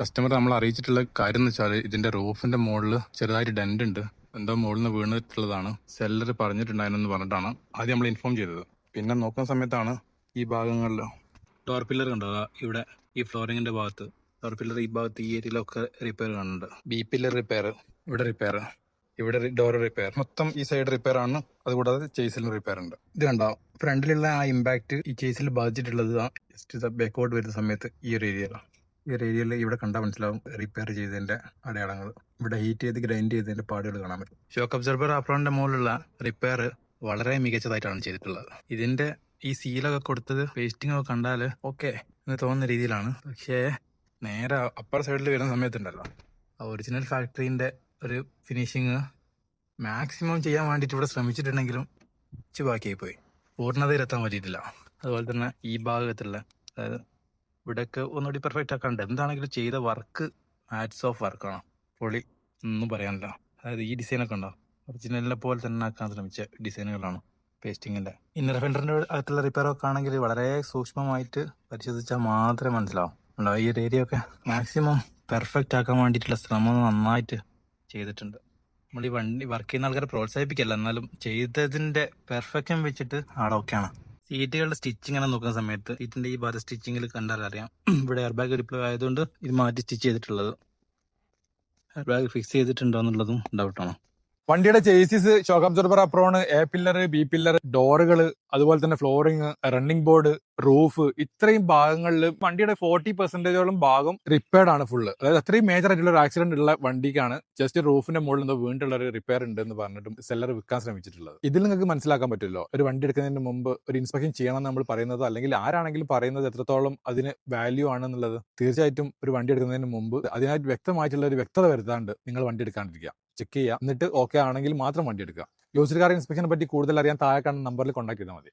Customer നമ്മൾ അറിയിച്ചിട്ടുള്ള കാര്യം എന്ന് വെച്ചാൽ ഇതിന്റെ റൂഫിന്റെ മുകളിൽ ചെറുതായിട്ട് ഡെന്റ് ഉണ്ട്. എന്തോ മുകളിൽ നിന്ന് വീണിട്ടുള്ളതാണ്. സെല്ലർ പറഞ്ഞിട്ടുണ്ടായിരുന്നെന്ന് പറഞ്ഞിട്ടാണ് ആദ്യം നമ്മൾ ഇൻഫോം ചെയ്തത്. പിന്നെ നോക്കുന്ന സമയത്താണ് ഈ ഭാഗങ്ങളിൽ ഡോർ പില്ലർ കണ്ടോ, ഇവിടെ ഈ ഫ്ലോറിങ്ങിന്റെ ഭാഗത്ത് ഡോർ പില്ലർ, ഈ ഭാഗത്ത് ഈ ഏരിയയിലൊക്കെ റിപ്പയർ കാണുന്നുണ്ട്. ബി പില്ലർ റിപ്പയർ, ഇവിടെ റിപ്പയർ, ഇവിടെ ഡോർ റിപ്പയർ, മൊത്തം ഈ സൈഡ് റിപ്പയർ ആണ്. അതുകൂടാതെ ചേസിലും റിപ്പയർ ഉണ്ട്. ഇത് കണ്ടോ, ഫ്രണ്ടിലുള്ള ആ ഇമ്പാക്ട് ഈ ചേസിൽ ബാധിച്ചിട്ടുള്ളത് ജസ്റ്റ് ബാക്കോട്ട് വരുന്ന സമയത്ത് ഈ ഒരു ഏരിയയിൽ ഇവിടെ കണ്ടാൽ മനസ്സിലാവും റിപ്പയർ ചെയ്തതിന്റെ അടയാളങ്ങൾ. ഇവിടെ ഹീറ്റ് ചെയ്ത് ഗ്രൈൻഡ് ചെയ്തതിന്റെ പാടുകൾ കാണാൻ പറ്റും. ഷോക്ക് അബ്സർബർ ആപ്രോണിന്റെ മുകളിലുള്ള റിപ്പയർ വളരെ മികച്ചതായിട്ടാണ് ചെയ്തിട്ടുള്ളത്. ഇതിന്റെ ഈ സീലൊക്കെ കൊടുത്തത് പേസ്റ്റിംഗ് ഒക്കെ കണ്ടാൽ ഓക്കെ എന്ന് തോന്നുന്ന രീതിയിലാണ്. പക്ഷേ നേരെ അപ്പർ സൈഡിൽ വരുന്ന സമയത്തുണ്ടല്ലോ, ആ ഒറിജിനൽ ഫാക്ടറിന്റെ ഒരു ഫിനിഷിങ് മാക്സിമം ചെയ്യാൻ വേണ്ടിയിട്ട് ഇവിടെ ശ്രമിച്ചിട്ടുണ്ടെങ്കിലും ബാക്കിയായി പോയി, പൂർണ്ണതയിലെത്താൻ പറ്റിയിട്ടില്ല. അതുപോലെ തന്നെ ഈ ഭാഗത്തുള്ള, അതായത് ഇവിടെയൊക്കെ ഒന്നുകൂടി പെർഫെക്റ്റ് ആക്കാണ്ട്. എന്താണെങ്കിലും ചെയ്ത വർക്ക് ഹാറ്റ്സ് ഓഫ് വർക്കാണ്, പൊളി, ഒന്നും പറയാനില്ല. അതായത് ഈ ഡിസൈനൊക്കെ ഉണ്ടോ, ഒറിജിനലിനെ പോലെ തന്നെ ആക്കാൻ ശ്രമിച്ച ഡിസൈനുകളാണ് പേസ്റ്റിങ്ങിന്റെ. ഇന്നർ ഫെൻഡറിന്റെ അകത്തുള്ള റിപ്പയർ ഒക്കെ ആണെങ്കിൽ വളരെ സൂക്ഷ്മമായിട്ട് പരിശോധിച്ചാൽ മാത്രമേ മനസ്സിലാവും. ഈ ഒരു ഏരിയ ഒക്കെ മാക്സിമം പെർഫെക്റ്റ് ആക്കാൻ വേണ്ടിയിട്ടുള്ള ശ്രമം നന്നായിട്ട് ചെയ്തിട്ടുണ്ട്. നമ്മൾ ഈ വണ്ടി വർക്ക് ചെയ്യുന്ന ആൾക്കാരെ പ്രോത്സാഹിപ്പിക്കല്ല, എന്നാലും ചെയ്തതിന്റെ പെർഫെക്ഷൻ വെച്ചിട്ട് ആടെ ഓക്കെയാണ്. സീറ്റുകളുടെ സ്റ്റിച്ചിങ് ആണ് നോക്കുന്ന സമയത്ത് സീറ്റിന്റെ ഈ ഭാഗത്ത് സ്റ്റിച്ചിങ്ങിൽ കണ്ടാൽ അറിയാം, ഇവിടെ എയർ ബാഗ് റിപ്ലൈ ആയതുകൊണ്ട് ഇത് മാറ്റി സ്റ്റിച്ച് ചെയ്തിട്ടുള്ളത്. എയർ ബാഗ് ഫിക്സ് ചെയ്തിട്ടുണ്ടോ എന്നുള്ളതും ഡൗട്ടാണ്. വണ്ടിയുടെ chassis, shock absorber apron, A pillar, B pillar, ഡോറുകൾ, അതുപോലെ തന്നെ ഫ്ലോറിങ്, റണ്ണിംഗ് ബോർഡ്, റൂഫ്, ഇത്രയും ഭാഗങ്ങളിൽ വണ്ടിയുടെ 40% ഭാഗം റിപ്പയർഡ് ആണ് ഫുള്ള്. അതായത് അത്രയും മേജർ ആയിട്ടുള്ള ഒരു ആക്സിഡന്റ് ഉള്ള വണ്ടിക്കാണ് ജസ്റ്റ് റൂഫിന്റെ മുകളിൽ എന്തോ വീണ്ടുള്ള ഒരു റിപ്പയർ ഉണ്ട് എന്ന് പറഞ്ഞിട്ടും സെല്ലർ വിൽക്കാൻ ശ്രമിച്ചിട്ടുള്ളത്. ഇതിൽ നിങ്ങൾക്ക് മനസ്സിലാക്കാൻ പറ്റുമല്ലോ, ഒരു വണ്ടി എടുക്കുന്നതിന് മുമ്പ് ഒരു ഇൻസ്പെക്ഷൻ ചെയ്യണം എന്ന് നമ്മൾ പറയുന്നത്, അല്ലെങ്കിൽ ആരാണെങ്കിലും പറയുന്നത് എത്രത്തോളം അതിന് വാല്യൂ ആണെന്നുള്ളത്. തീർച്ചയായിട്ടും ഒരു വണ്ടി എടുക്കുന്നതിന് മുമ്പ് അതിനായിട്ട് വ്യക്തമായിട്ടുള്ള ഒരു വ്യക്തത വരുത്താണ്ട് നിങ്ങൾ വണ്ടി എടുക്കാണ്ടിരിക്കുക. ചെക്ക് ചെയ്യുക, എന്നിട്ട് ഓക്കെ ആണെങ്കിൽ മാത്രം വണ്ടി എടുക്കുക. യൂസ്ഡ് കാർ ഇൻസ്പെക്ഷനെ പറ്റി കൂടുതൽ അറിയാൻ താഴെ കാണുന്ന നമ്പറിൽ കോൺടാക്ട് ചെയ്താൽ മതി.